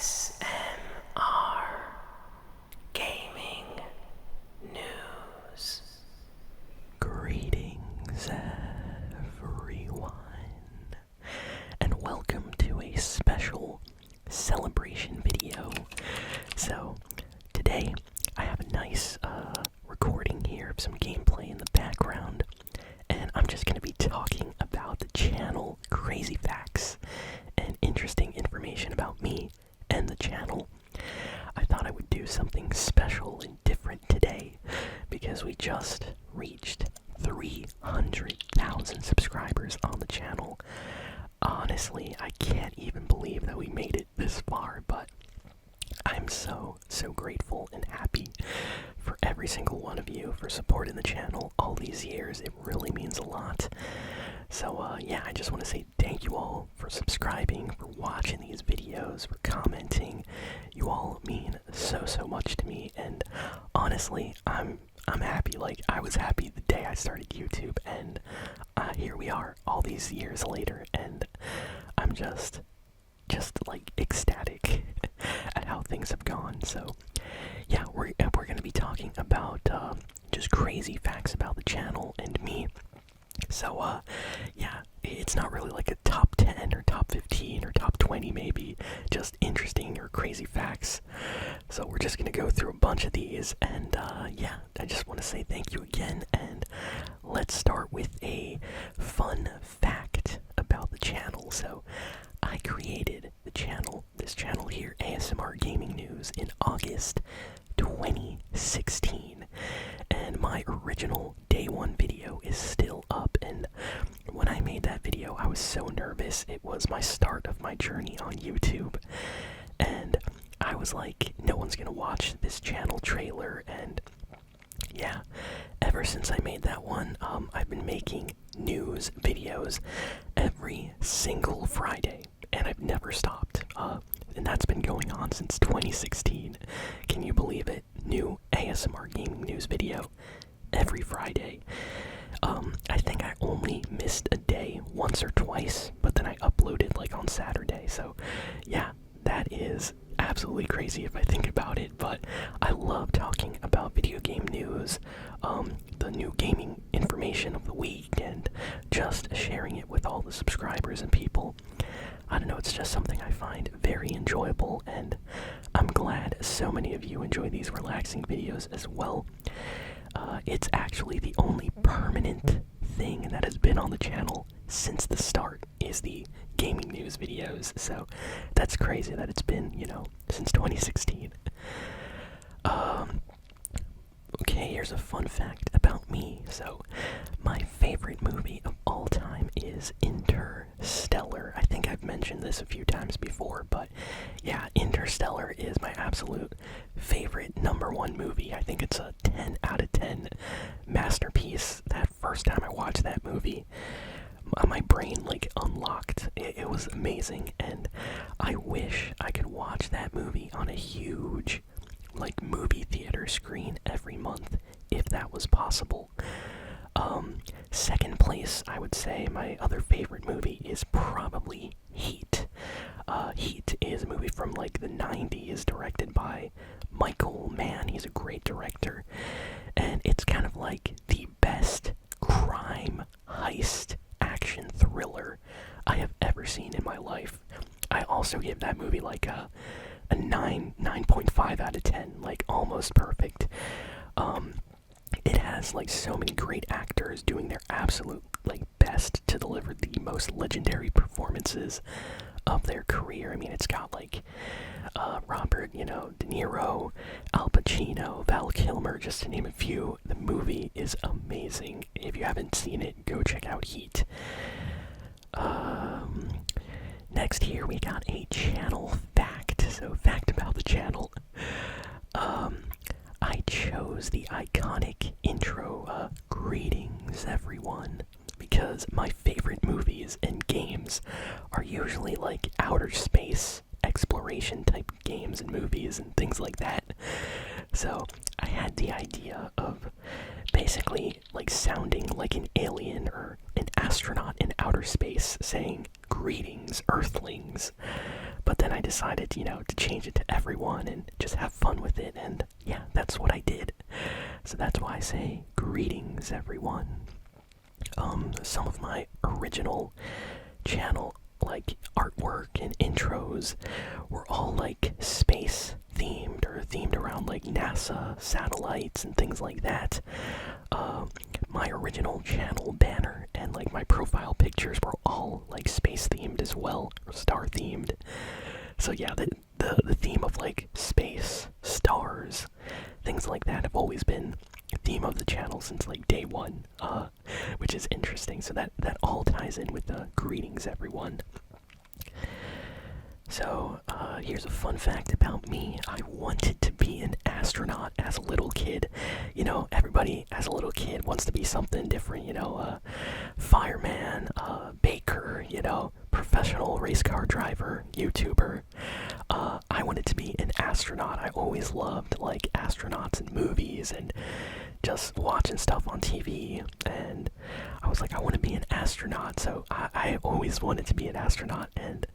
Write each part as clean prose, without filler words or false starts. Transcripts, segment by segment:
ASMR Gaming News. Greetings, everyone, and welcome to a special celebration video. So, today I have a nice recording here of some gameplay in the background, and I'm just going to be talking about the channel, crazy facts, and interesting information about me and the channel. I thought I would do something special and different today because we just reached 300,000 subscribers on the channel. Honestly, I can't even believe that we made it this far, but I'm so grateful and happy for every single one of you for supporting the channel all these years. It really means a lot. So yeah, I just want to say thank you all for subscribing, for watching these videos, for commenting. You all mean so much to me, and honestly, I'm happy. Like, I was happy the day I started YouTube, and here we are all these years later, and I'm just like ecstatic at how things have gone. So yeah, we're gonna be talking about just crazy facts about the channel and me. So yeah, it's not really like a top 10 or top 15 or top 20 maybe, just interesting or crazy facts. So we're just gonna go through a bunch of these, and yeah, I just want to say thank you again, and let's start with a fun fact about the channel. So I created this channel here, ASMR Gaming News, in August 2016, and my original day one video is still up. And when I made that video, I was so nervous. It was my start of my journey on YouTube, and I was like, no one's gonna watch this channel trailer. And yeah, ever since I made that one, I've been making news videos every single Friday, and I've never stopped. And that's been going on since 2016. Can you believe it? New ASMR Gaming News video every Friday. I think I only missed a day once or twice, but then I uploaded like on Saturday. So yeah, that is absolutely crazy if I think about it, but I love talking about video game news, the new gaming information of the week, and just sharing it with all the subscribers and people. I don't know, it's just something I find very enjoyable, and I'm glad so many of you enjoy these relaxing videos as well. It's actually the only permanent thing that has been on the channel since the start, is the gaming news videos. So that's crazy that it's been, since 2016. Okay, here's a fun fact about me. So my favorite movie of all time is Interstellar. I think I've mentioned this a few times before, but yeah, Interstellar is my absolute favorite #1 movie. I think it's a 10 out of 10 masterpiece. That first time I watched that movie, my brain like unlocked. It was amazing, and I wish I could watch that movie on a huge like movie theater screen every month if that was possible. Second place, I would say my other favorite movie is probably Heat. Heat is a movie from like the 90s, directed by Michael Mann. He's a great director, and it's kind of like the best crime heist action thriller I have ever seen in my life. I also give that movie like a 9.5 out of 10, like almost perfect. It has like so many great actors doing their absolute like best to deliver the most legendary performances of their career. I mean, it's got like Robert, De Niro, Al Pacino, Val Kilmer, just to name a few. The movie is amazing. If you haven't seen it, go check out Heat. Next here we got a channel fact. So fact about the channel. I chose the iconic intro, greetings everyone, because my favorite movies and games are usually like outer space exploration type games and movies and things like that. So I had the idea of basically like sounding like an alien or an astronaut in outer space saying greetings earthlings, But then I decided, to change it to everyone and just have fun with it. And yeah, that's what I did. So that's why I say greetings, everyone. Some of my original channel, like artwork and intros, were all like space themed or themed around like NASA satellites and things like that. My original channel banner and like my profile pictures were all like space themed as well, or star themed. So yeah, the theme of like space, stars, things like that have always been a theme of the channel since like day one, which is interesting. So that all ties in with the greetings, everyone. So, here's a fun fact about me. I wanted to be an astronaut as a little kid. Everybody as a little kid wants to be something different, fireman, baker, professional race car driver, YouTuber. I wanted to be an astronaut. I always loved, like, astronauts in movies and just watching stuff on TV. And I was like, I want to be an astronaut. So I always wanted to be an astronaut. And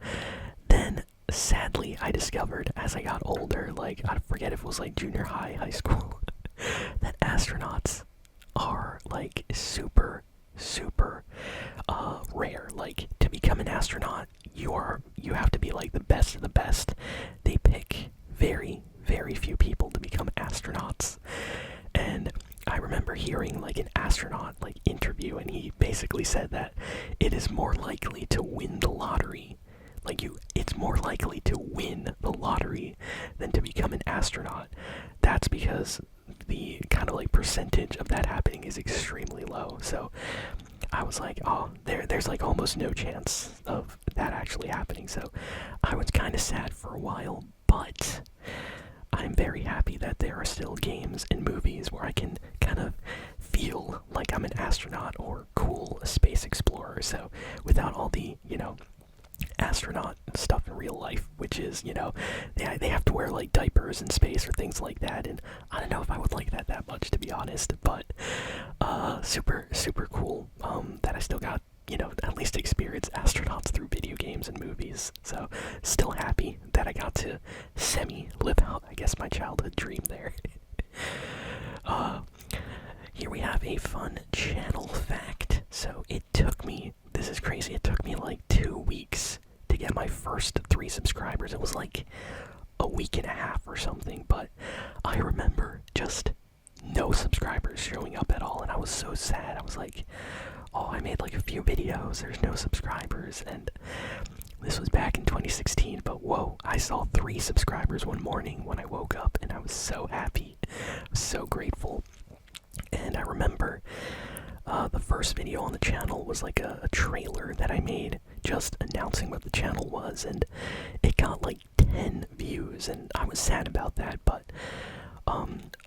then, sadly, I discovered as I got older, like, I forget if it was like junior high, high school, that astronauts are like super, super rare. Like, to become an astronaut, you have to be like the best of the best. They pick very, very few people to become astronauts. And I remember hearing like an astronaut like interview, and he basically said that it is more likely to win the lottery. It's more likely to win the lottery than to become an astronaut. That's because the kind of like percentage of that happening is extremely low. So I was like, oh, there's like almost no chance of that actually happening. So I was kind of sad for a while, but I'm very happy that there are still games and movies where I can kind of feel like I'm an astronaut or cool, a space explorer. So without all the, astronaut stuff in real life, which is, they have to wear like diapers in space or things like that, and I don't know if I would like that much, to be honest. But super, super cool that I still got, at least experience astronauts through video games and movies. So still happy that I got to live out, I guess, my childhood dream there. Here we have a fun channel fact. So this is crazy, it took me like 2 weeks to get my first 3 subscribers. It was like a week and a half or something, but I remember just no subscribers showing up at all, and I was so sad. I was like, oh, I made like a few videos, there's no subscribers. And this was back in 2016, but whoa, I saw 3 subscribers one morning when I woke up, and I was so happy. I was so grateful. And I remember the first video on the channel was like a trailer that I made just announcing what the channel was, and it got like 10 views, and I was sad about that. But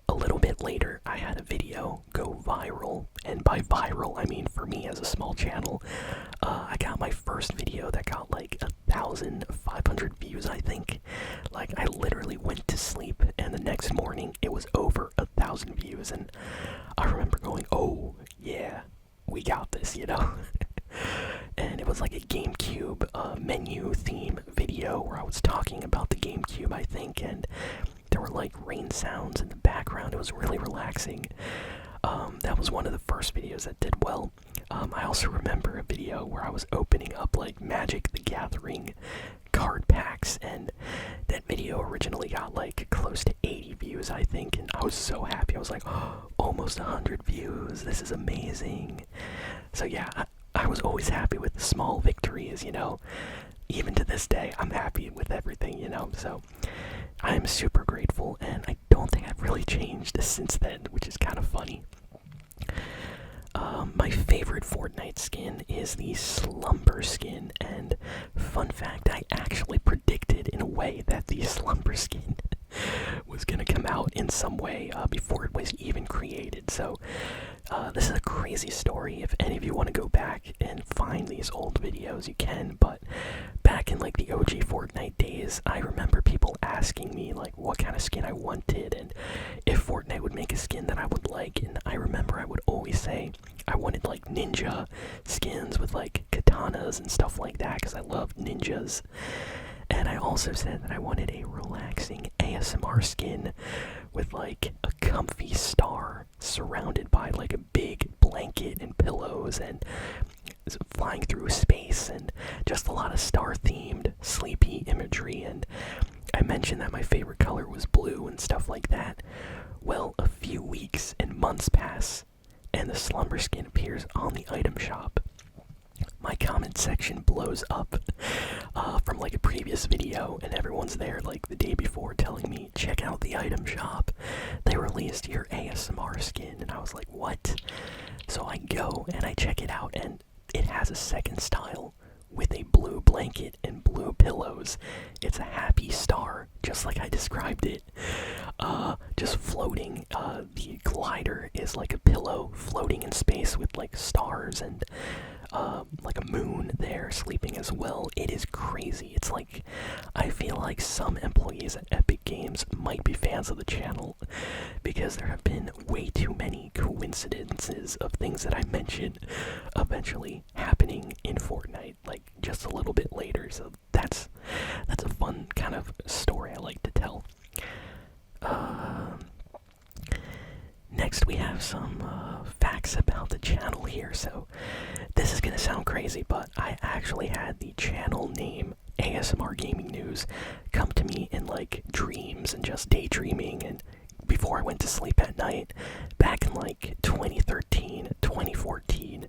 a little bit later, I had a video go viral, and by viral, I mean for me as a small channel, I got my first video that got like 1,500 views, I think. Like, I literally went to sleep, and the next morning, it was over 1,000 views, and I remember going, oh, yeah, we got this, And it was like a GameCube menu theme video where I was talking about the GameCube, I think, and there were like rain sounds in the background. It was really relaxing. That was one of the first videos that did well. I also remember a video where I was opening up like Magic the Gathering card packs, and that video originally got like close to 80 views, I think, and I was so happy. I was like, oh, almost 100 views, this is amazing. So yeah, I was always happy with the small victories, even to this day. I'm happy with everything, so I'm super grateful, and I don't think I've really changed since then, which is kind of funny. My favorite Fortnite skin is the Slumber skin, and fun fact, I actually predicted in a way that the Slumber skin was gonna come out in some way before it was even created. So this is a crazy story. If any of you want to go back and find these old videos, you can. But back in like the OG Fortnite days, I remember people asking me like what kind of skin I wanted and if Fortnite would make a skin that I would like. And I remember I would always say I wanted like ninja skins with like katanas and stuff like that, because I love ninjas. And I also said that I wanted a relaxing ASMR skin with like a comfy star surrounded by like a big blanket and pillows and flying through space and just a lot of star themed sleepy imagery. And I mentioned that my favorite color was blue and stuff like that. Well, a few weeks and months pass and the slumber skin appears on the item shop. My comment section blows up from like a previous video, and everyone's there like the day before telling me, check out the item shop. They released your ASMR skin, and I was like, what? So I go and I check it out, and it has a second style with a blue blanket and blue pillows. It's a happy star, just like I described it. Just floating. The glider is like a pillow floating in space with like stars and like a moon there sleeping as well. It is crazy. It's like, I feel like some employees at Epic Games might be fans of the channel because there have been way too many coincidences of things that I mentioned eventually happening in Fortnite, like just a little bit later. So that's a fun kind of story I like to tell. Next we have some facts about the channel here. So this is gonna sound crazy, but I actually had the channel name ASMR Gaming News come to me in like dreams and just daydreaming and before I went to sleep at night back in like 2013, 2014.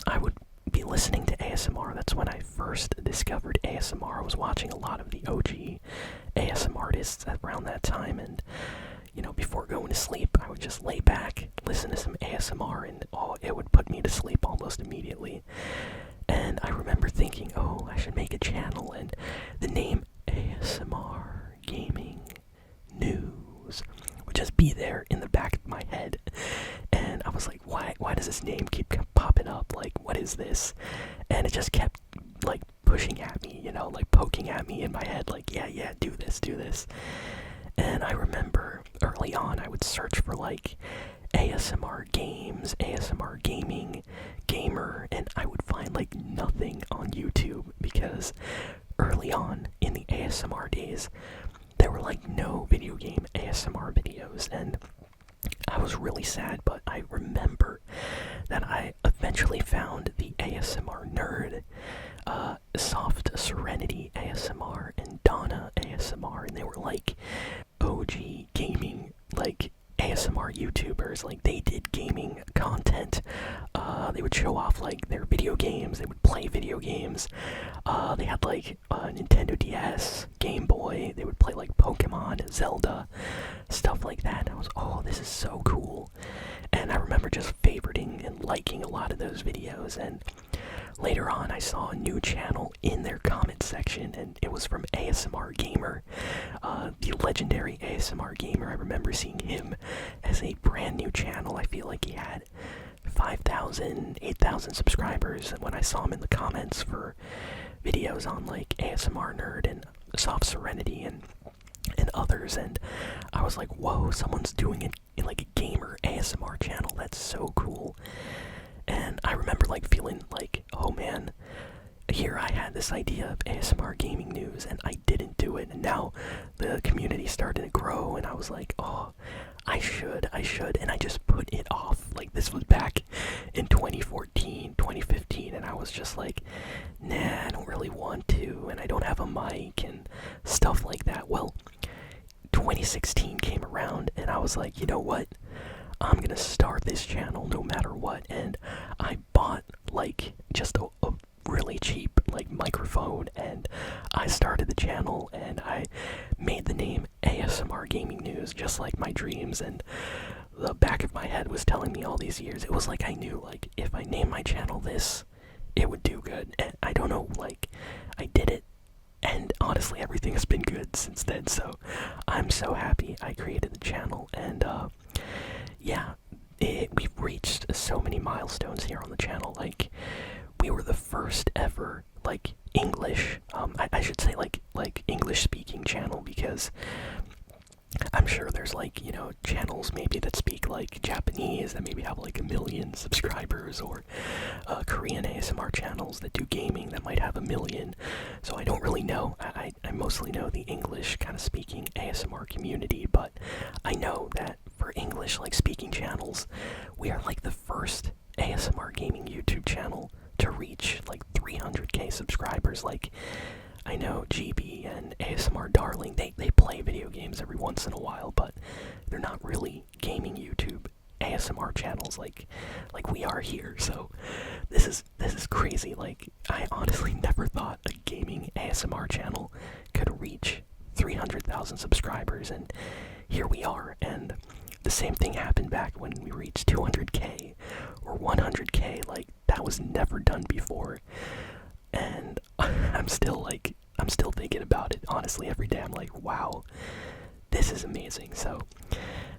I would be listening to ASMR. That's when I first discovered ASMR. I was watching a lot of the OG ASMR artists around that time, and you know, before going to sleep, I would just lay back, listen to some ASMR, and it would put me to sleep almost immediately. And I remember thinking, oh, I should make a channel, and the name ASMR Gaming News would just be there in the back of my head. And I was like, why does this name keep popping up? Like, what is this? And it just kept, like, pushing at me, you know, like, poking at me in my head, like, yeah, do this. And I remember early on I would search for like ASMR games, ASMR gaming, gamer, and I would find like nothing on YouTube because early on in the ASMR days there were like no video game ASMR videos, and I was really sad. But I remember that I eventually found the ASMR Nerd, Soft Serenity ASMR, and Donna ASMR, and they were like OG gaming, like ASMR YouTubers. Like, they did gaming content. They would show off like their video games. They would play video games. They had like a Nintendo DS, Game Boy. They would play like Pokemon, Zelda, stuff like that. And I was, oh, this is so cool. And I remember just favoriting and liking a lot of those videos. And later on, I saw a new channel in their comment section, and it was from ASMR Gamer, the legendary ASMR Gamer. I remember seeing him as a brand new channel. I feel like he had 5,000, 8,000 subscribers when I saw him in the comments for videos on like ASMR Nerd and Soft Serenity and others. And I was like, whoa, someone's doing it in like a gamer ASMR channel. That's so cool. And I remember like feeling like, oh man, here I had this idea of ASMR Gaming News and I didn't do it. And now the community started to grow, and I was like, oh, I should. And I just put it off. Like, this was back in 2014, 2015, and I was just like, nah, I don't really want to, and I don't have a mic and stuff like that. Well, 2016 came around, and I was like, you know what? I'm gonna start this channel no matter what. And I bought like just a really cheap like microphone, and I started the channel, and I made the name ASMR Gaming News just like my dreams and the back of my head was telling me all these years. It was like I knew, like, if I named my channel this, it would do good. And I don't know, like, I did it, and honestly everything has been good since then. So I'm so happy I created the channel. And yeah, we've reached so many milestones here on the channel. Like, we were the first ever like English, I should say like English speaking channel, because I'm I'm sure there's like, channels maybe that speak like Japanese that maybe have like 1 million subscribers, or Korean ASMR channels that do gaming that might have 1 million. So I don't really know. I mostly know the English kind of speaking ASMR community, but I know that for English like speaking channels, we are like the first ASMR gaming YouTube channel to reach like 300k subscribers. Like, I know GB and ASMR Darling, they play video games every once in a while, but they're not really gaming YouTube ASMR channels like we are here. So this is crazy. Like, I honestly never thought a gaming ASMR channel could reach 300,000 subscribers, and here we are. And the same thing happened back when we reached 200k or 100k. Like, that was never done before. And I'm still thinking about it, honestly, every day. I'm like, wow, this is amazing. So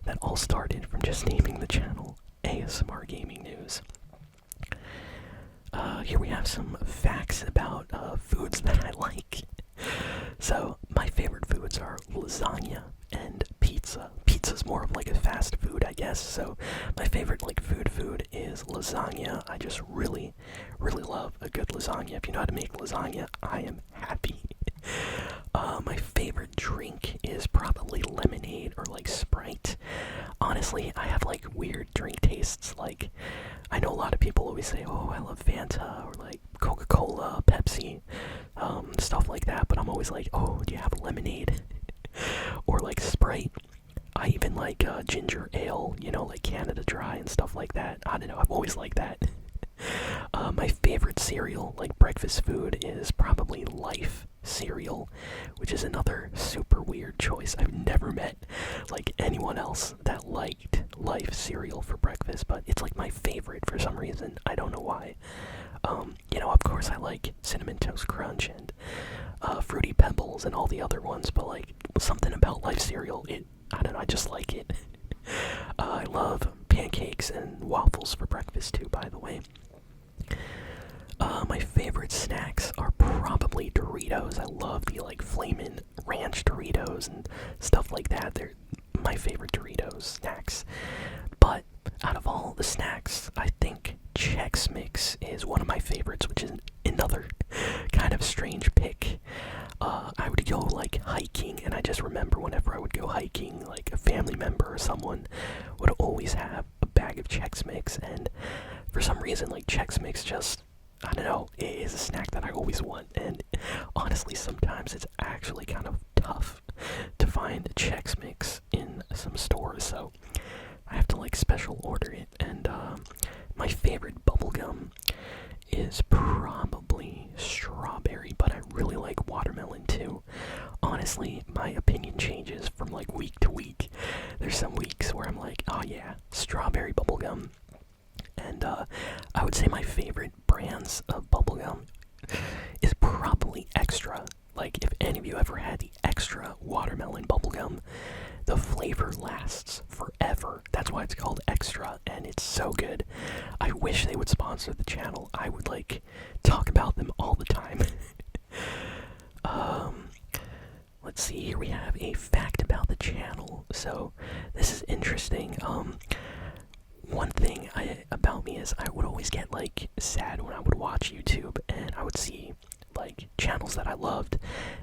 that all started from just naming the channel ASMR Gaming News. Here we have some facts about foods that I like. So my favorite foods are lasagna and pizza. Pizza's more of like a fast food, I guess. So my favorite like food is lasagna. I just really love a good lasagna. If you know how to make lasagna, I am happy. My favorite drink is probably lemonade or like Sprite. Honestly, I have like weird drink tastes. Like, I know a lot of people always say, oh, I love Fanta or like Coca-Cola, Pepsi, stuff like that. But I'm always like, oh, do you have lemonade? Or like Sprite. I even like ginger ale, like Canada Dry and stuff like that. I don't know, I've always liked that. My favorite cereal, like breakfast food, is probably Life cereal, which is another super weird choice. I've never met like anyone else that liked Life cereal for breakfast, but it's like my favorite for some reason. I don't know why. Of course I like Cinnamon Toast Crunch and Fruity Pebbles and all the other ones, but like something about Life cereal, I don't know, I just like it. I love pancakes and waffles for breakfast too, by the way. My favorite snacks are probably Doritos. I love the like Flamin' Ranch Doritos and stuff like that. They're my favorite Doritos snacks. But out of all the snacks, I think Chex Mix is one of my favorites, which is another kind of strange pick. I would go like hiking, and I just remember whenever I would go hiking, like a family member or someone would always have a bag of Chex Mix, and for some reason, like Chex Mix just, I don't know, it is a snack that I always want. And honestly, sometimes it's actually kind of tough to find Chex Mix in some stores, so I have to like special order it. And my favorite bubblegum is probably strawberry, but I really like watermelon too. Honestly, my opinion changes from like week to week. There's some weeks where I'm like, oh yeah, strawberry bubblegum. And I would say my favorite brands of bubblegum is probably Extra. Like, if any of you ever had the Extra watermelon bubblegum, the flavor lasts forever. That's why it's called Extra, and it's so good. I wish they would sponsor the channel. I would like talk about them all the time. Let's see, here we have a fact about the channel. So this is interesting. One thing about me is I would always get like sad when I would watch YouTube and I would see like channels that I loved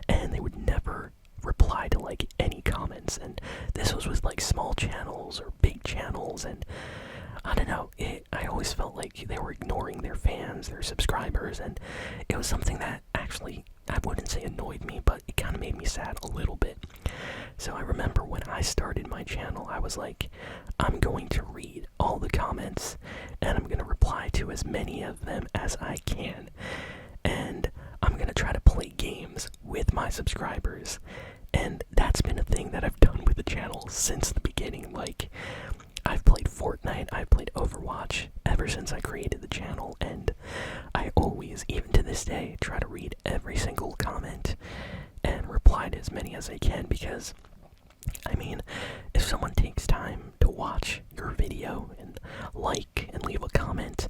and they would never reply to like any comments. And this was with like small channels or big channels, and I don't know, I always felt like they were ignoring their fans, their subscribers, and it was something that actually, I wouldn't say annoyed me, but it kind of made me sad a little bit. So I remember when I started my channel, I was like, I'm going to read all the comments, and I'm going to reply to as many of them as I can, and I'm going to try to play games with my subscribers. And that's been a thing that I've done with the channel since the beginning. Like, I've played Fortnite, I've played Overwatch ever since I created the channel, and I always, even to this day, try to read every single comment and reply to as many as I can, because, I mean, if someone takes time to watch your video and like and leave a comment,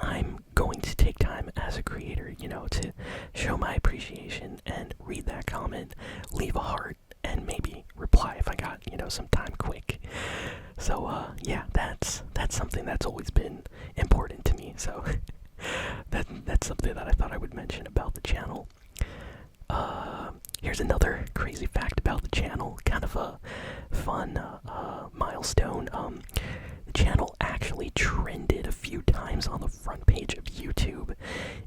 I'm going to take time as a creator, to show my appreciation and read that comment, leave a heart, and maybe reply if I got, some Here's another crazy fact about the channel, kind of a fun milestone. The channel actually trended a few times on the front page of YouTube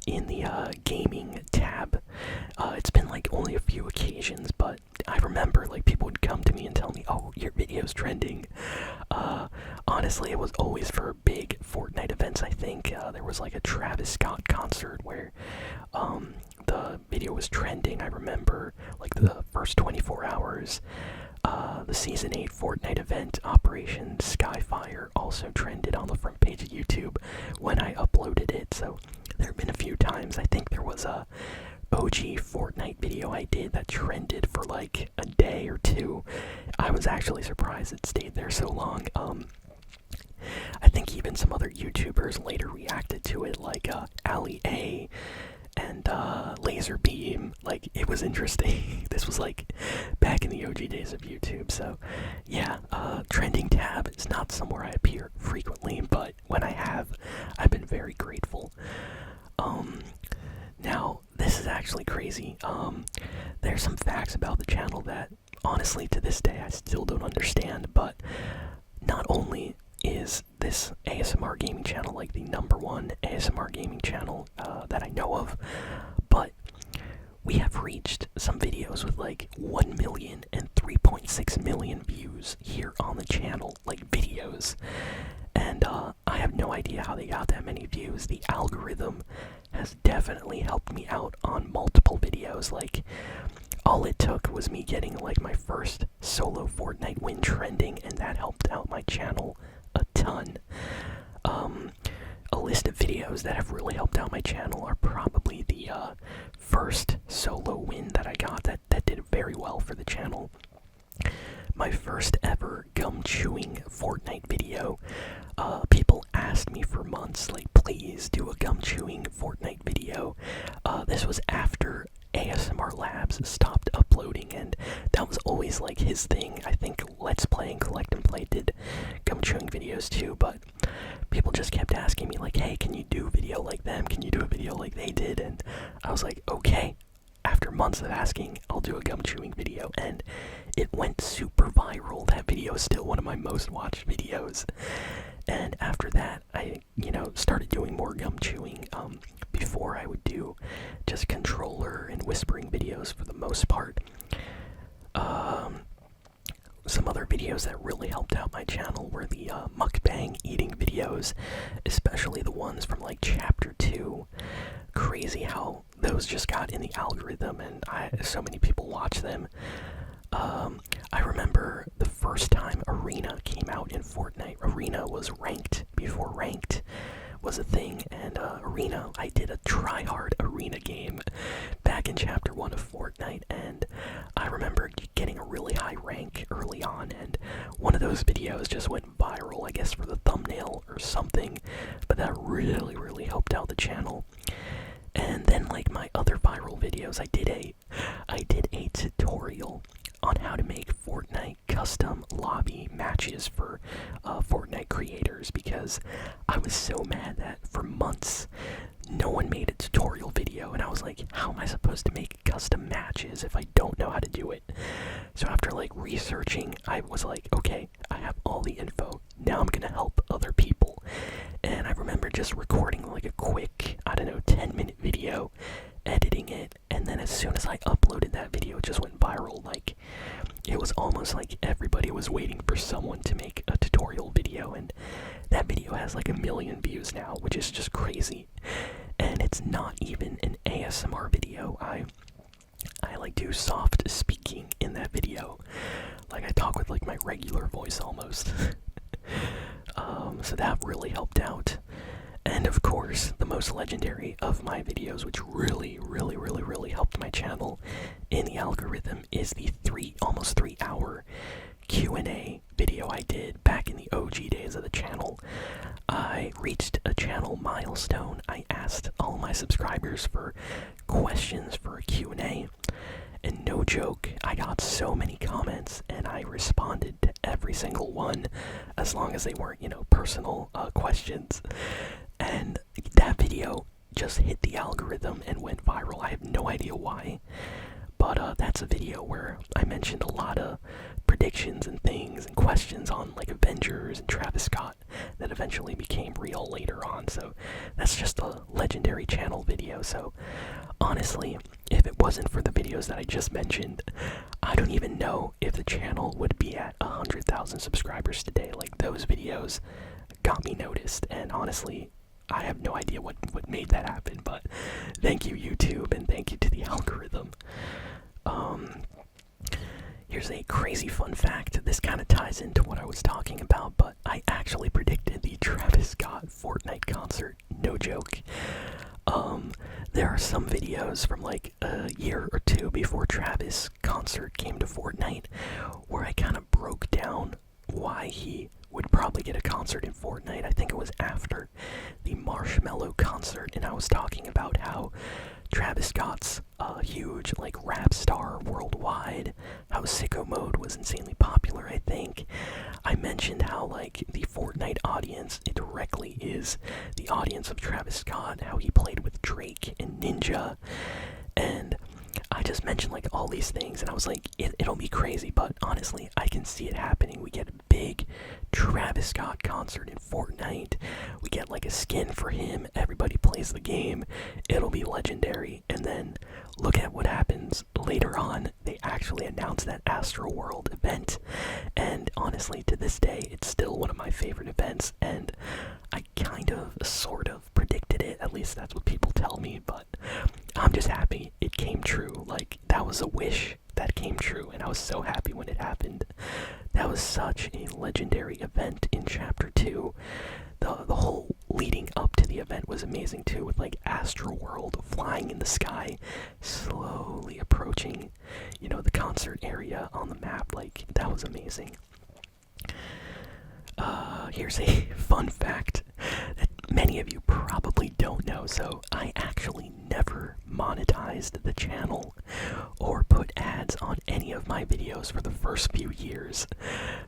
in the gaming tab. It's been like only a few occasions, but I remember like people would come to me and tell me, "Oh, your video's trending." Honestly, it was always for big Fortnite events. I think there was like a Travis Scott concert where the video was trending. I remember like the first 24 hours. The Season 8 Fortnite event, Operation Skyfire, also trended on the front page of YouTube when I uploaded it. So there have been a few times. I think there was a OG Fortnite video I did that trended for like a day or two. I was actually surprised it stayed there so long. I think even some other YouTubers later reacted to it, like Ali A and Laser Beam. Like, it was interesting. This was like back in the OG days of YouTube. So yeah, trending tab is not somewhere I appear frequently, but when I have, I've been very grateful. Now this is actually crazy. There's some facts about the channel that honestly to this day I still don't understand, but not only is this ASMR gaming channel like the #1 ASMR gaming channel that I know of, but we have reached some videos with like 1 million and 3.6 million views here on the channel, like videos. And I have no idea how they got that many views. The algorithm has definitely helped me out on multiple videos. Like, all it took was me getting like my first solo Fortnite win trending, and that helped out my channel a ton. A list of videos that have really helped out my channel are probably the first solo win that I got that did very well for the channel. My first ever gum chewing Fortnite video. People asked me for months, like, please do a gum chewing Fortnite video. This was after ASMR Labs stopped uploading, and that was always like his thing. I think Let's Play and Collect and Play did gum chewing videos too, but people just kept asking me like, hey, can you do a video like them? Can you do a video like they did? And I was like, okay. After months of asking, I'll do a gum chewing video, and it went super viral. That video is still one of my most watched videos. And after that, I, started doing more gum chewing. Before I would do just controller and whispering videos for the most part. Some other videos that really helped out my channel were the mukbang eating videos, especially the ones from like chapter 2. Crazy how those just got in the algorithm and so many people watch them. I remember the first time Arena came out in Fortnite. Arena was ranked before ranked was a thing, and Arena, I did a try-hard Arena game back in chapter 1 of Fortnite, and I remember getting a really high rank early on, and one of those videos just went viral, I guess for the thumbnail or something, but that really, really helped out the channel. And then like my other viral videos, I did a tutorial on how to make Fortnite custom lobby matches for Fortnite creators, because I was so mad that for months no one made a tutorial video, and I was like, how am I supposed to make custom matches if I don't know how to do it? So after like researching, I was like, okay, I have all the info, now I'm gonna help other people. And I remember just recording like a quick, 10-minute video, editing it, and then as soon as I uploaded that video, it just went viral. Like, it was almost like everybody was waiting for someone to make a tutorial video, and that video has like 1 million views now, which is just crazy. And it's not even an ASMR video. I like do soft speaking in that video. Like, I talk with like my regular voice almost. So that really helped out. And of course, the most legendary of my videos, which really, really, really, really helped my channel in the algorithm, is the almost 3-hour Q&A video I did back in the OG days of the channel. I reached a channel milestone. I asked all my subscribers for questions for a Q&A. And no joke, I got so many comments, and I responded to every single one, as long as they weren't, personal questions. And that video just hit the algorithm and went viral. I have no idea why, but that's a video where I mentioned a lot of predictions and things and questions on like Avengers and Travis Scott that eventually became real later on. So that's just a legendary channel video. So honestly, if it wasn't for the videos that I just mentioned, I don't even know if the channel would be at 100,000 subscribers today. Like, those videos got me noticed, and honestly, I have no idea what made that happen, but thank you, YouTube, and thank you to the algorithm. Here's a crazy fun fact. This kind of ties into what I was talking about, but I actually predicted the Travis Scott Fortnite concert. No joke. There are some videos from like a year or two before Travis' concert came to Fortnite where I kind of broke down why he would probably get a concert in Fortnite. I think it was after the Marshmello concert, and I was talking about how Travis Scott's a huge like rap star worldwide, how Sicko Mode was insanely popular. I think I mentioned how like the Fortnite audience, it directly is the audience of Travis Scott, how he played with Drake and Ninja, and I just mentioned like all these things, and I was like, it'll be crazy, but honestly, I can see it happening. We get a big Travis Scott concert in Fortnite. We get like a skin for him. Everybody plays the game. It'll be legendary. And then look at what happens later on. They actually announced that Astroworld event, and honestly, to this day, it's still one of my favorite events. And I kind of, sort of predicted it. At least that's what people tell me. But I'm just happy it came true. Like, that was a wish that came true, and I was so happy when it happened. That was such a legendary event in Chapter 2. The whole leading up to the event was amazing too, with like Astroworld flying in the sky, slowly approaching, the concert area on the map. Like, that was amazing. Here's a fun fact that many of you probably don't know. So I actually never monetized the channel or put ads on any of my videos for the first few years.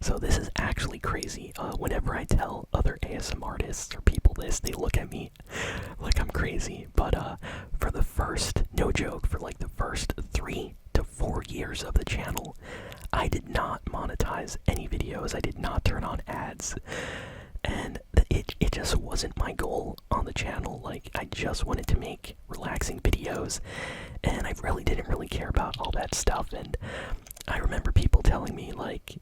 So this is actually crazy. Whenever I tell other ASM artists or people this, they look at me like I'm crazy. But for the first, no joke, for like the first 3 to 4 years of the channel, I did not monetize any videos. I did not turn on ads. And it just wasn't my goal on the channel. Like, I just wanted to make relaxing videos, and I really didn't care about all that stuff. And I remember people telling me, like,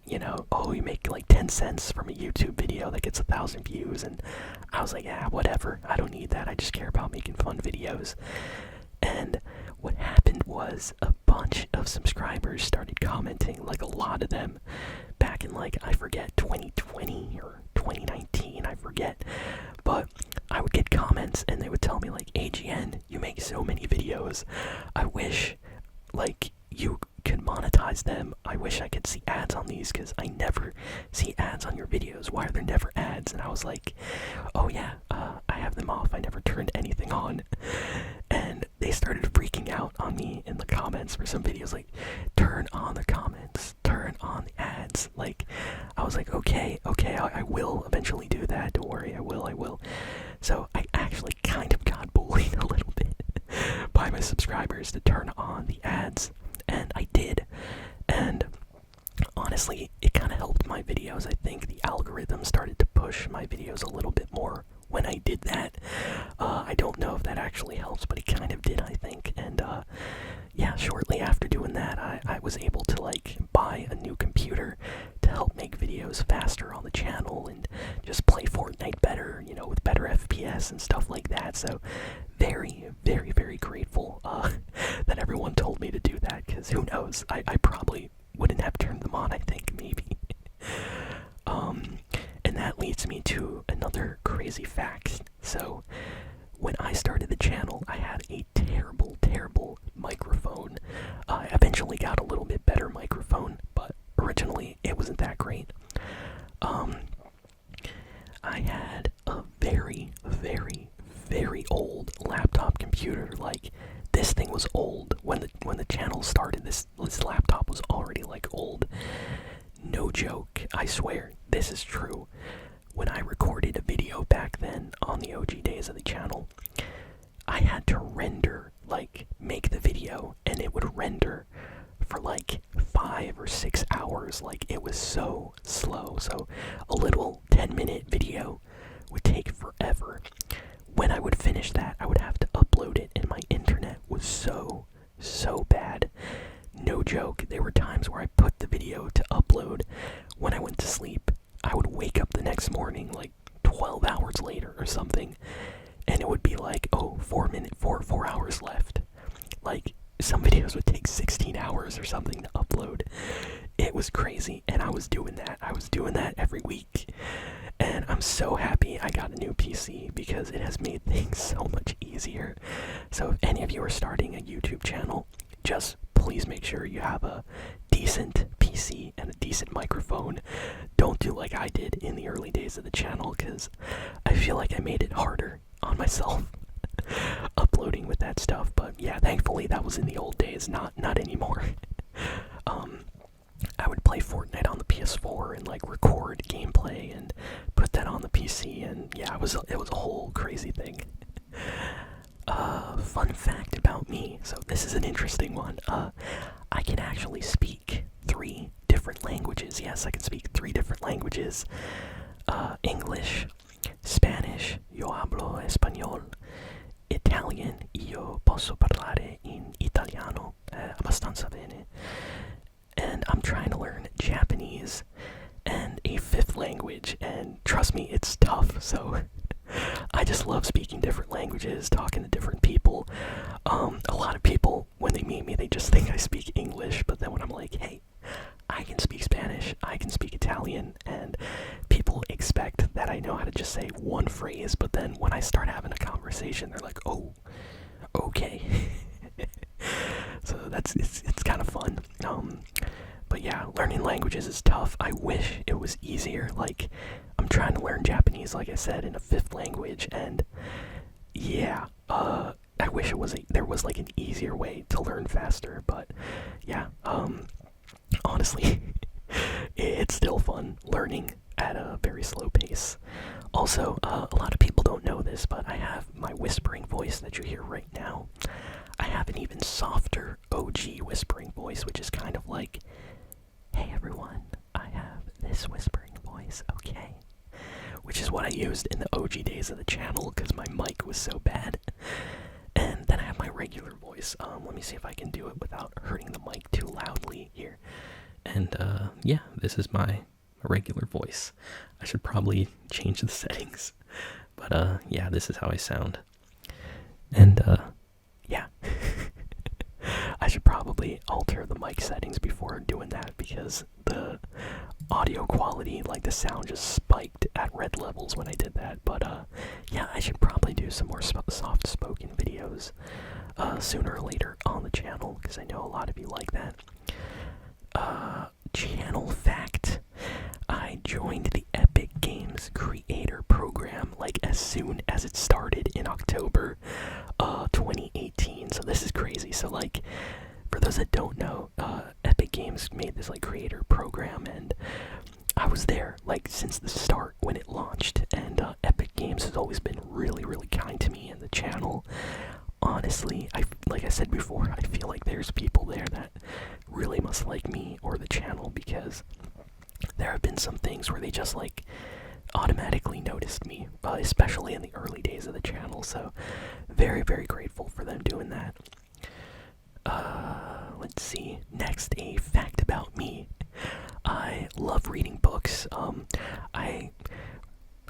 oh, you make like 10 cents from a YouTube video that gets 1,000 views, and I was like, yeah, whatever, I don't need that. I just care about making fun videos. And what happened was a bunch of subscribers started commenting, like a lot of them, back in like, I forget, 2020 or 2019, I forget. But I would get comments and they would tell me like, AGN, you make so many videos. I wish like you could monetize them. I wish I could see ads on these, because I never see ads on your videos. Why are there never ads? And I was like, oh yeah, I have them off. I never turned anything on. And they started freaking out on me in the comments for some videos, like, turn on the comments, turn on the ads. Like, I was like, okay, I will eventually do that. Don't worry, I will. So I actually kind of got bullied a little bit by my subscribers to turn on the ads, and I did. And honestly, it kind of helped my videos. I think the algorithm started to push my videos a little bit more when I did that. I don't know if that actually helps, but it kind of did, I think. And yeah, shortly after doing that, I was able to like buy a new computer to help make videos faster on the channel and just play Fortnite better, with better FPS and stuff like that. So very, very, very grateful that everyone told me to do that, because who knows, I probably wouldn't have turned them on, I think, maybe. And that leads me to another crazy fact. So when I started the channel, I had a terrible, terrible microphone. I eventually got a little bit better microphone, but originally it wasn't that great. I had a very, very, very old laptop computer. Like, this thing was old. When the channel started, this laptop was already like old. No joke, I swear, this is true. When I recorded a video back then on the OG days of the channel, I had to render, like, make the video, and it would render for hours. Like, it was so slow. So a little 10-minute video would take forever. When I would finish that, I would have to upload it, and my internet was so bad. No joke, there were times where I put the video to upload when I went to sleep. I would wake up the next morning, like 12 hours later or something, and it would be like, oh, 4 hours left. Like, some videos would take 16 hours or something to upload. It was crazy, and I was doing that. I was doing that every week. And I'm so happy I got a new PC because it has made things so much easier. So if any of you are starting a YouTube channel, just please make sure you have a decent PC and a decent microphone. Don't do like I did in the early days of the channel, because I feel like I made it harder on myself uploading with that stuff. But yeah, thankfully that was in the old days, not anymore. I would play Fortnite on the PS4 and like record gameplay and put that on the PC, and yeah, it was a whole crazy thing. Fun fact about me. So this is an interesting one. I can actually speak 3 different languages. Yes, I can speak 3 different languages. English, Spanish, yo hablo español, Italian, io posso parlare in italiano, abbastanza bene. And I'm trying to learn Japanese and a 5th language, and trust me, it's tough. So I just love speaking different languages, talking to different people. A lot of people, when they meet me, they just think I speak English, but then when I'm like, hey, I can speak Spanish, I can speak Italian, and people expect that I know how to just say one phrase, but then when I start having a conversation, they're like, oh, okay. So it's kind of fun. But yeah, learning languages is tough. I wish it was easier. Like, I'm trying to learn Japanese, like I said, in a 5th language, and yeah, I wish there was like an easier way to learn faster. But yeah, honestly, it's still fun learning at a very slow pace. Also, a lot of people don't know this, but I have my whispering voice that you hear right now. I have an even softer OG whispering voice, which is kind of like, hey everyone, I have this whispering voice, okay? Which is what I used in the OG days of the channel, because my mic was so bad. And then I have my regular voice. Let me see if I can do it without hurting the mic too loudly here. And yeah, this is my regular voice. I should probably change the settings. But yeah, this is how I sound. And yeah. I should probably alter the mic settings before doing that, because the audio quality, like the sound just spiked at red levels when I did that. But yeah, I should probably do some more soft spoken videos sooner or later on the channel, because I know a lot of you like that. Channel fact, I joined the Epic Games creator program like as soon as it started in October 2018. So this is crazy. So like, for those that don't know, Epic Games made this like creator program, and I was there like since the start when it launched. And Epic Games has always been really kind to me and the channel. Honestly, like I said before, I feel like there's people there that really must like me or the channel, because there have been some things where they just like automatically noticed me, especially in the early days of the channel. So very grateful for them doing that. Let's see. Next, a fact about me. I love reading books. I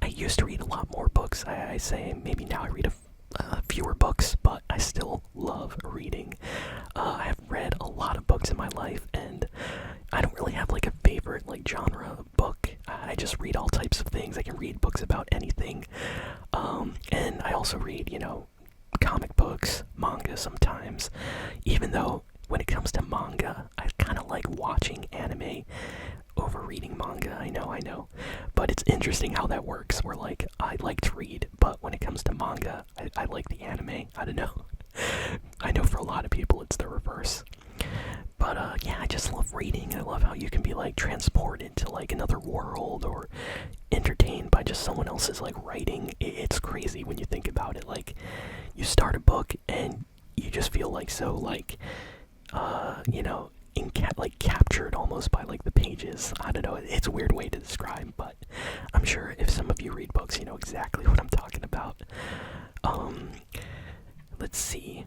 used to read a lot more books. I say maybe now I read fewer books, but I still love reading. I have read a lot of books in my life, and I don't really have like a favorite like genre of book. I just read all types of things. I can read books about anything. And I also read, comic books, manga sometimes. Even though when it comes to manga, I kind of like watching anime over reading manga. I know. But it's interesting how that works, where like I like to read, but when it comes to manga, I like the anime. I don't know. I know for a lot of people it's the reverse. But yeah, I just love reading. I love how you can be like transported to like another world, or entertained by just someone else's like writing. It's crazy when you think about it. Like, you start a book and you just feel like so like captured tortured almost by like the pages. I don't know, it's a weird way to describe, but I'm sure if some of you read books, you know exactly what I'm talking about. Let's see.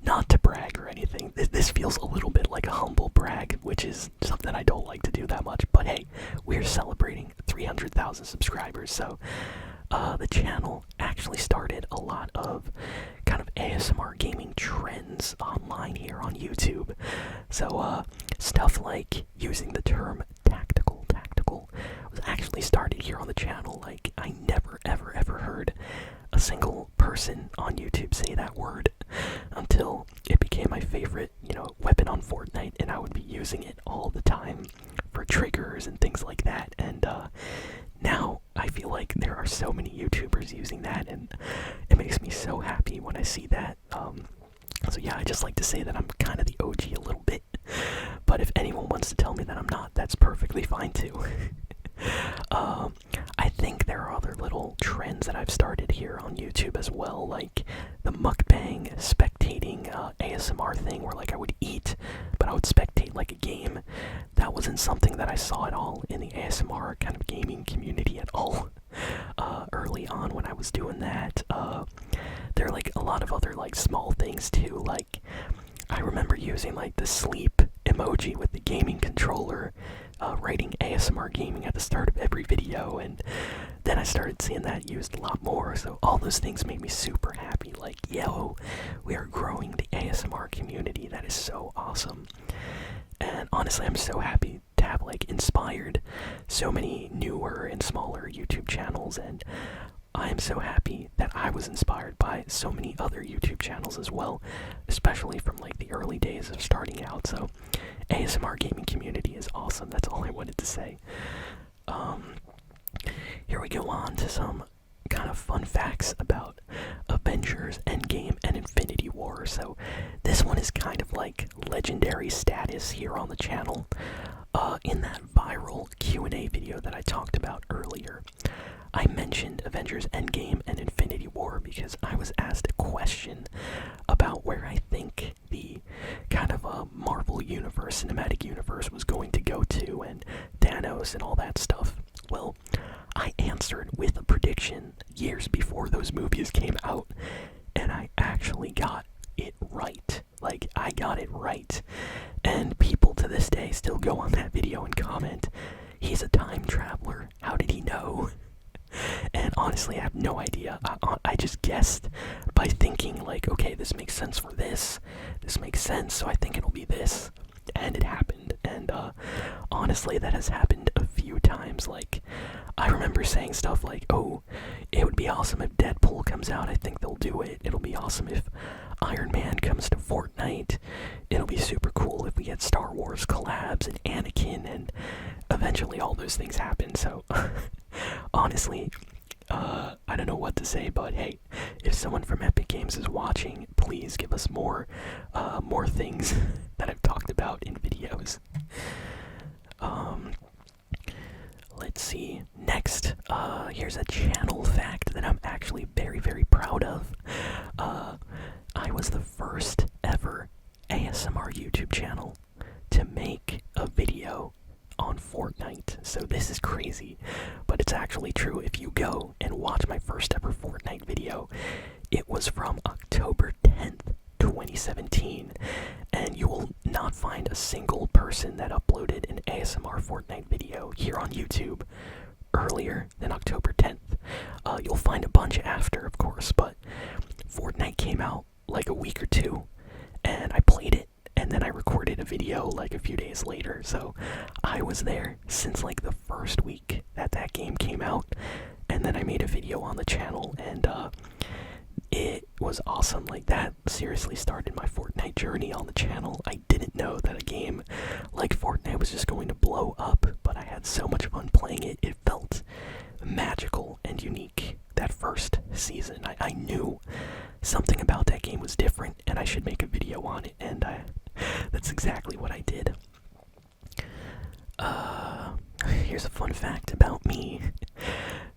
Not to brag or anything. This feels a little bit like a humble brag, which is something I don't like to do that much. But hey, we're celebrating 300,000 subscribers, so the channel actually started a lot of kind of ASMR gaming trends online here on YouTube. So stuff like using the term tactical was actually started here on the channel. Like, I never ever heard a single person on YouTube say that word until it became my favorite, you know, weapon on Fortnite, and I would be using it all the time for triggers and things like that. And now I feel like there are so many YouTubers using that, and it makes me so happy when I see that. So yeah, I just like to say that I'm kind of the OG a little bit, but if anyone wants to tell me that I'm not, that's perfectly fine too. I think there are other little trends that I've started here on YouTube as well, like the mukbang, spectating ASMR thing, where like I would eat, but I would spectate like a game. That wasn't something that I saw at all in the ASMR kind of gaming community at all. Early on when I was doing that, there are like a lot of other like small things too, like I remember using like the sleep emoji with the gaming controller, writing ASMR gaming at the start of every video, and then I started seeing that used a lot more. So all those things made me super happy. Like, yo, we are growing the ASMR community. That is so awesome. And honestly, I'm so happy to have like inspired so many newer and smaller YouTube channels, and I am so happy that I was inspired by so many other YouTube channels as well, especially from like the early days of starting out. So ASMR gaming community is awesome. That's all I wanted to say. Here we go on to some kind of fun facts about Avengers Endgame and Infinity War. So this one is kind of like legendary status here on the channel. In that viral Q&A video that I talked about earlier, I mentioned Avengers Endgame and Infinity War because I was asked a question about where I think the kind of Marvel universe, cinematic universe was going to go to, and Thanos and all that stuff. Well, I answered with a prediction years before those movies came out, and I actually got it right. Like, I got it right. And people to this day still go on that video and comment, "He's a time traveler. How did he know?" And honestly, I have no idea. I just guessed by thinking like, okay, this makes sense for this makes sense, so I think it'll be this. And it happened. And honestly, that has happened a few times. Like, I remember saying stuff like, oh, it would be awesome if Deadpool comes out. I think they'll do it. It'll be awesome if Iron Man comes to Fortnite. It'll be super cool if we get Star Wars collabs and Anakin, and eventually all those things happen. So honestly, I don't know what to say, but hey, if someone from Epic Games is watching, please give us more things that I've talked about in videos. Let's see. Next, here's a channel fact that I'm actually very proud of. I was the first ever ASMR YouTube channel to make a video on Fortnite. So this is crazy, but it's actually true. If you go and watch my first ever Fortnite video, it was from October 10th, 2017, and you will not find a single person that uploaded an ASMR Fortnite video here on YouTube earlier than October 10th. You'll find a bunch after, of course, but Fortnite came out like a week or two, and I played it, and then I recorded a video like a few days later. So I was there since like the first week that that game came out, and then I made a video on the channel, and it was awesome. Like, that seriously started my Fortnite journey on the channel. I didn't know that a game like Fortnite was just going to blow up, but I had so much fun playing it. It felt magical and unique that first season. I knew something about that game was different, and I should make a video on it, and that's exactly what I did. Here's a fun fact about me.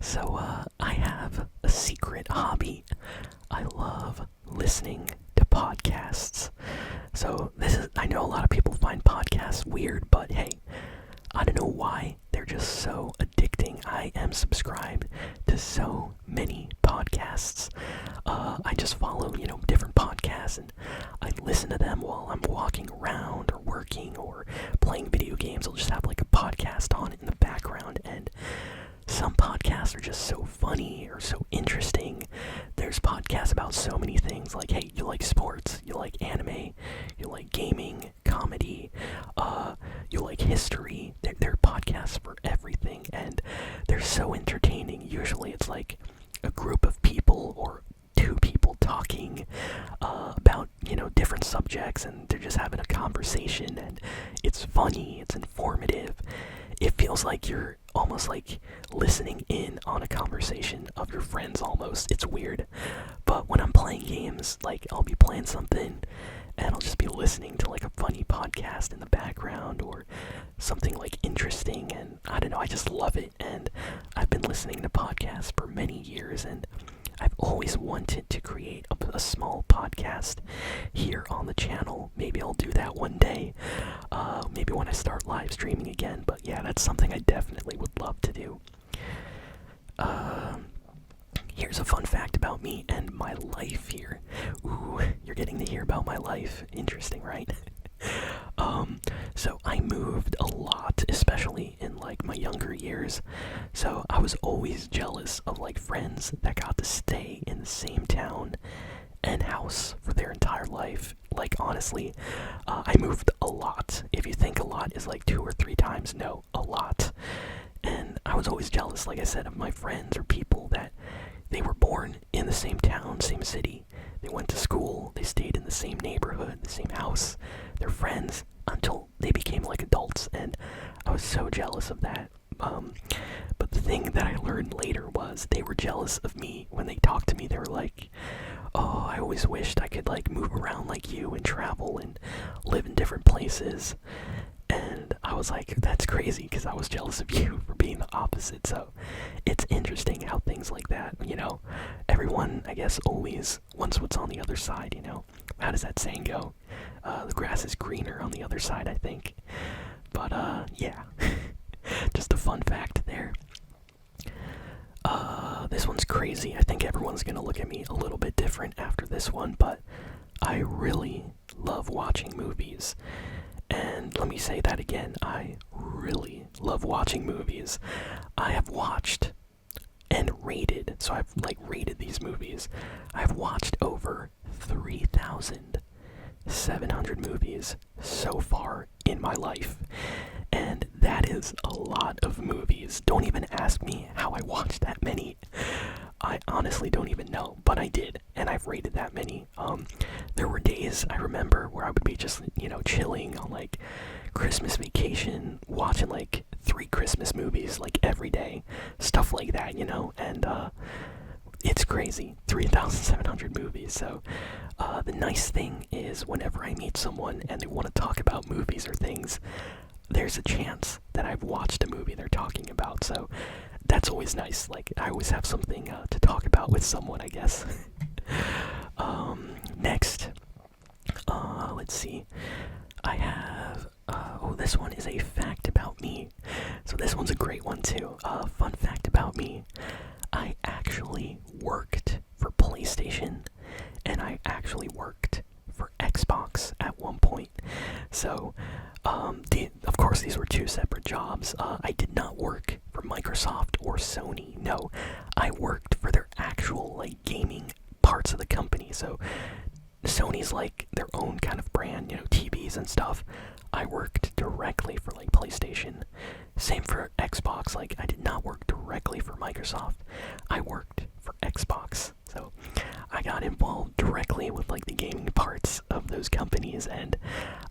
So, I have a secret hobby. I love listening to podcasts. So I know a lot of people find podcasts weird, but hey, I don't know why they're just so addicting. I am subscribed to so many podcasts. I just follow, different podcasts, and I listen to them while I'm walking around or working or playing video games. I'll just have like a podcast on in the background, and some podcasts are just so funny or so interesting. There's podcasts about so many things, like, hey, you like sports, you like anime, you like gaming, comedy, you like history. There are podcasts for everything, and they're so entertaining. Usually it's like a group of people or two people talking about, different subjects, and they're just having a conversation, and it's funny, it's informative. It feels like you're almost like listening in on a conversation of your friends almost. It's weird. But when I'm playing games, like I'll be playing something and I'll just be listening to like a funny podcast in the background or something like interesting, and I don't know, I just love it. And I've been listening to podcasts for many years, and I've always wanted to create a small podcast here on the channel. Maybe I'll do that one day. Maybe when I start live streaming again. But yeah, that's something I definitely would love to do. Here's a fun fact about me and my life here. Ooh, you're getting to hear about my life. Interesting, right? So I moved a lot, especially in like my younger years. So I was always jealous of like friends that got to stay in the same town and house for their entire life. Like honestly, I moved a lot. If you think a lot is like 2 or 3 times, no, a lot. And I was always jealous, like I said, of my friends or people that they were born in the same town, same city. They went to school, they stayed in the same neighborhood, the same house. They're friends until they became like adults, and I was so jealous of that. But the thing that I learned later was they were jealous of me. When they talked to me, they were like, oh, I always wished I could like move around like you and travel and live in different places. And I was like, that's crazy, because I was jealous of you for being the opposite. So it's interesting how things like that, everyone, I guess, always wants what's on the other side, How does that saying go? The grass is greener on the other side, I think. But, yeah. Just a fun fact there. This one's crazy. I think everyone's gonna look at me a little bit different after this one, but I really love watching movies. And let me say that again, I really love watching movies. I have watched and rated, so I've like rated these movies. I've watched over 3,700 movies so far in my life. And that is a lot of movies. Don't even ask me how I watched that many. I honestly don't even know, but I did, and I've rated that many. There were days I remember where I would be just, chilling on like Christmas vacation, watching like 3 Christmas movies like every day, stuff like that, and it's crazy, 3,700 movies. So the nice thing is whenever I meet someone and they want to talk about movies or things, there's a chance that I've watched a movie they're talking about, so that's always nice. Like, I always have something to talk about with someone, I guess. Next, let's see. I have, this one is a fact about me. So this one's a great one, too. Fun fact about me. I actually worked for PlayStation, and I actually worked for Xbox at one point. So, of course, these were 2 separate jobs. I did not work for Microsoft or Sony. No, I worked for their actual like gaming parts of the company. So Sony's like their own kind of brand, TVs and stuff. I worked directly for like PlayStation. Same for Xbox. Like, I did not work directly for Microsoft. I worked for Xbox. So I got involved directly with like the gaming parts of those companies, and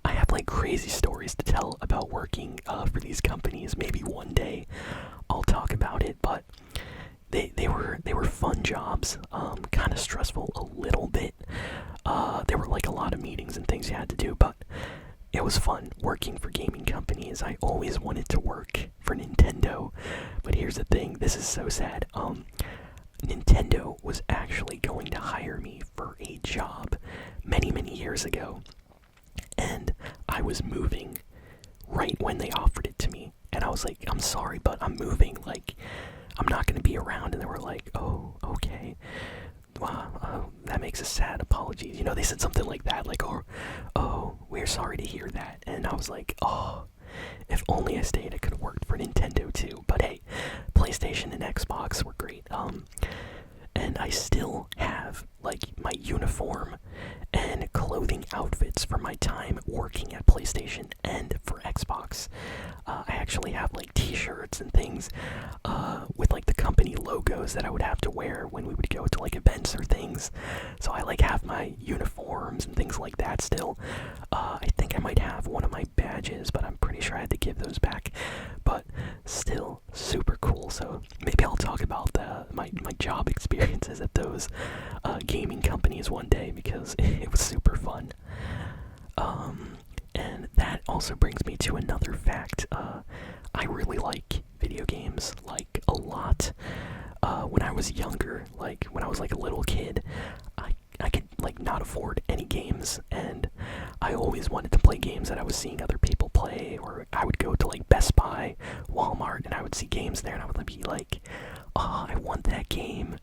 I have like crazy stories to tell about working for these companies. Maybe one day I'll talk about it, but they were fun jobs, kind of stressful a little bit. There were like a lot of meetings and things you had to do, but it was fun working for gaming companies. I always wanted to work for Nintendo, but here's the thing, this is so sad. Nintendo was actually going to hire me for a job many years ago, and I was moving right when they offered it to me. And I was like, I'm sorry, but I'm moving. Like, I'm not gonna be around. And they were like, oh, okay. Wow, that makes us sad. Apologies. You know, they said something like that, like, oh, we're sorry to hear that. And I was like, oh, if only I stayed, I could have worked for Nintendo too. But hey, PlayStation and Xbox were great. And I still have like my uniform and clothing outfits for my time working at PlayStation and for Xbox. I actually have like t-shirts and things with like the company logos that I would have to wear when we would go to like events or things. So I like have my uniforms and things like that still. I think I might have one of my badges, but I'm pretty sure I had to give those back. But still super cool. So maybe I'll talk about my job experiences at those gaming companies one day, because it was super fun. And that also brings me to another fact. I really like video games, like a lot. When I was younger, like when I was like a little kid, I could like not afford any games, and I always wanted to play games that I was seeing other people play. Or I would go to like Best Buy, Walmart, and I would see games there, and I would be like, oh, I want that game.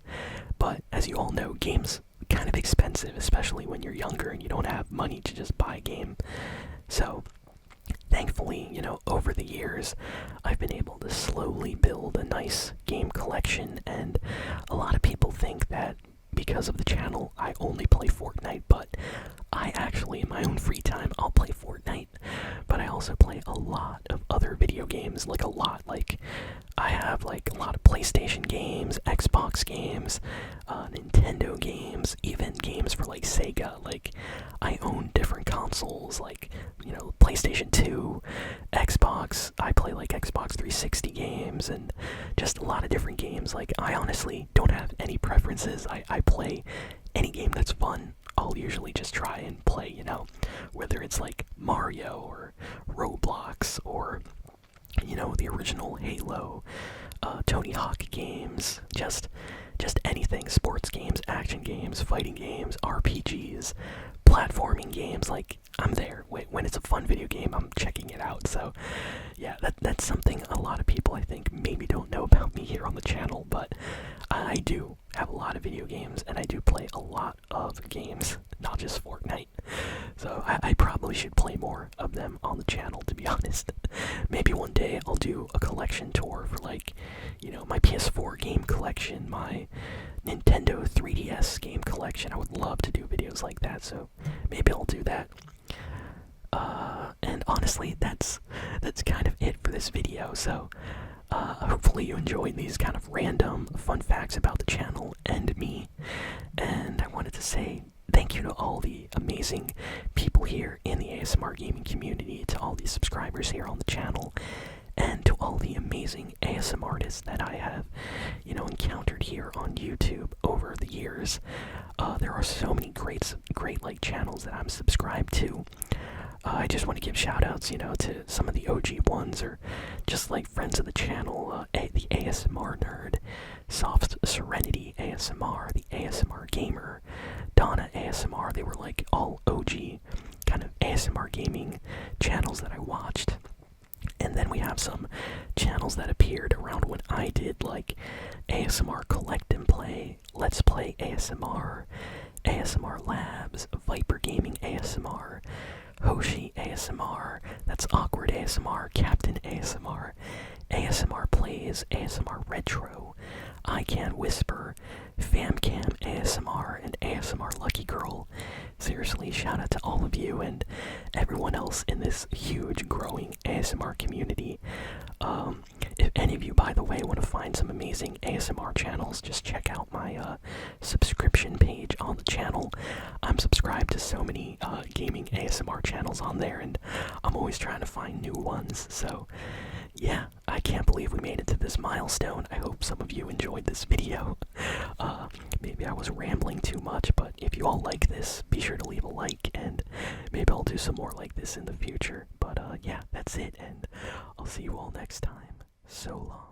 But as you all know, games kind of expensive, especially when you're younger and you don't have money to just buy a game. So thankfully, you know, over the years, I've been able to slowly build a nice game collection. And a lot of people think that because of the channel, I only play Fortnite, but I actually, in my own free time, I'll play Fortnite, but I also play a lot of other video games, like a lot. Like, I have like a lot of PlayStation games, Xbox games, Nintendo games, even games for like Sega. Like, I own different consoles, like, you know, PlayStation 2, Xbox. I play like Xbox 360 games, and just a lot of different games. Like, I honestly don't have any preferences. I play any game that's fun. I'll usually just try and play, you know, whether it's like Mario or Roblox or, you know, the original Halo, Tony Hawk games, just anything, sports games, action games, fighting games, RPGs, platforming games. Like, I'm there. When it's a fun video game, I'm checking it out. So yeah, that's something a lot of people, I think, maybe don't know about me here on the channel, but I do have a lot of video games, and I do play a lot of games, not just Fortnite. So I probably should play more of them on the channel, to be honest. Maybe one day I'll do a collection tour for, like, you know, my PS4 game collection, my Nintendo 3DS game collection. I would love to do videos like that, so maybe I'll do that. And honestly, that's kind of it for this video. So hopefully you enjoyed these kind of random fun facts about the channel and me. And I wanted to say thank you to all the amazing people here in the ASMR gaming community, to all the subscribers here on the channel, and to all the amazing ASMR artists that I have, you know, encountered here on YouTube over the years. There are so many great like channels that I'm subscribed to. I just want to give shout outs, you know, to some of the OG ones, or just like friends of the channel, the ASMR Nerd, Soft Serenity ASMR, the ASMR Gamer, Donna ASMR. They were like all OG kind of ASMR gaming channels that I watched. And then we have some channels that appeared around when I did, like ASMR Collect and Play, Let's Play ASMR, ASMR Labs, Viper Gaming ASMR, Hoshi ASMR, that's Awkward ASMR, Captain ASMR, ASMR Plays, ASMR Retro, I Can Whisper, Famcam ASMR, and ASMR Lucky Girl. Seriously, shout out to all of you and everyone else in this huge growing ASMR community. If any of you, by the way, want to find some amazing ASMR channels, just check out my subscription page on the channel. I'm subscribed to so many gaming ASMR channels on there, and I'm always trying to find new ones. So yeah, I can't believe we made it to this milestone. I hope some of you enjoyed this video. Maybe I was rambling too much, but if you all like this, be sure to leave a like, and maybe I'll do some more like this in the future. But yeah, that's it, and I'll see you all next time. So long.